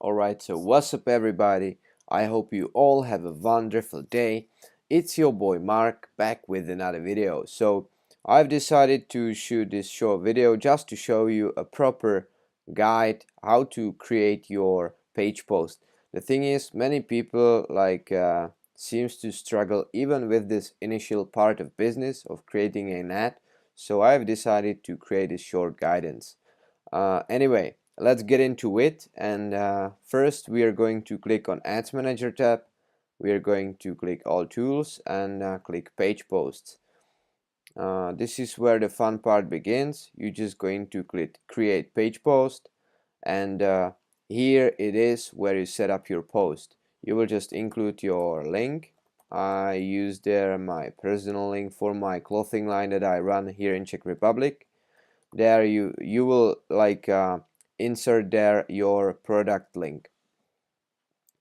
Alright, so what's up everybody? I hope you all have a wonderful day. It's your boy Mark back with another video. So I've decided to shoot this short video just to show you a proper guide how to create your page post. The thing is, many people seems to struggle even with this initial part of business of creating an ad. So I've decided to create a short guidance. Anyway, let's get into it. And first we are going to click on Ads Manager tab. We are going to click All Tools and click Page Posts. This is where the fun part begins. You're just going to click Create Page Post, and here it is where you set up your post. You will just include your link. I use there my personal link for my clothing line that I run here in Czech Republic. There you will insert there your product link.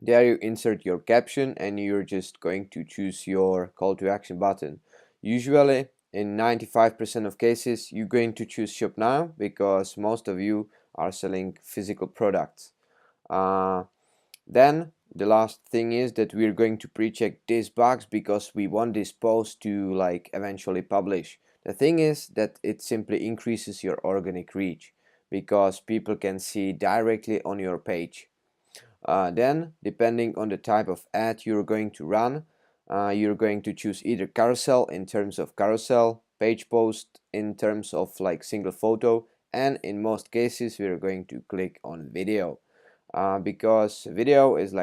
There you insert your caption and you're just going to choose your call to action button. Usually in 95% of cases you're going to choose shop now because most of you are selling physical products. Then the last thing is that we're going to pre-check this box because we want this post to eventually publish. The thing is that it simply increases your organic reach because people can see directly on your page. Then, depending on the type of ad you're going to run, you're going to choose either carousel in terms of carousel, page post in terms of single photo, and in most cases we're going to click on video. Because video is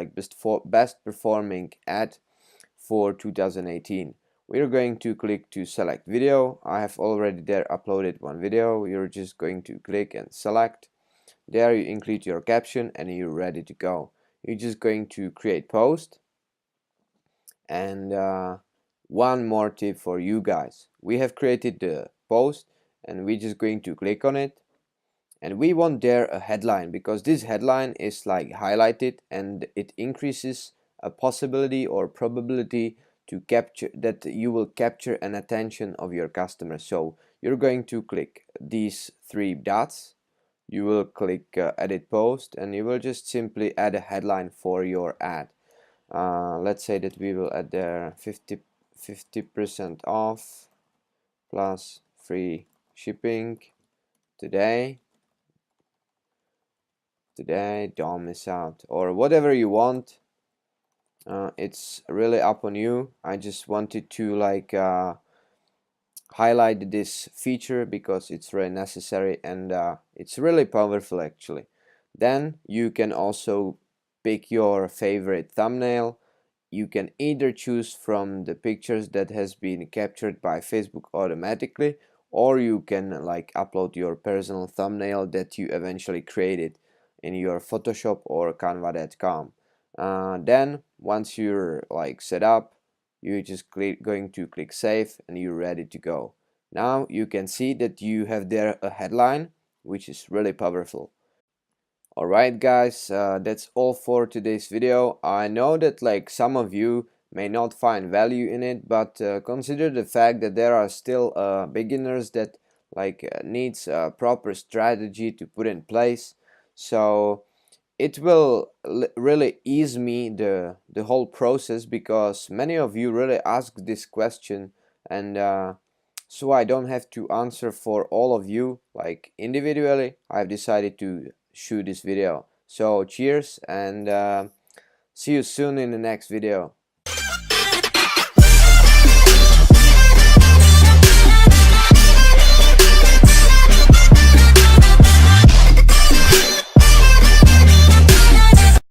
best performing ad for 2018. We're going to click to select video. I have already there uploaded one video. You're just going to click and select. There you include your caption and you're ready to go. You're just going to create post. And one more tip for you guys. We have created the post and we're just going to click on it. And we want there a headline because this headline is highlighted and it increases a possibility or probability to capture that you will capture an attention of your customer. So you're going to click these three dots, you will click edit post, and you will just simply add a headline for your ad. Let's say that we will add there 50% off plus free shipping today, don't miss out, or whatever you want. It's really up on you. I just wanted to highlight this feature because it's really necessary and it's really powerful actually. Then you can also pick your favorite thumbnail. You can either choose from the pictures that has been captured by Facebook automatically, or you can upload your personal thumbnail that you eventually created in your Photoshop or Canva.com. Then once you're set up, you're just going to click save and you're ready to go. Now you can see that you have there a headline, which is really powerful. Alright guys, that's all for today's video. I know that some of you may not find value in it, but consider the fact that there are still beginners that needs a proper strategy to put in place. So it will really ease me the whole process because many of you really ask this question, and so I don't have to answer for all of you individually. I've decided to shoot this video. So cheers and see you soon in the next video.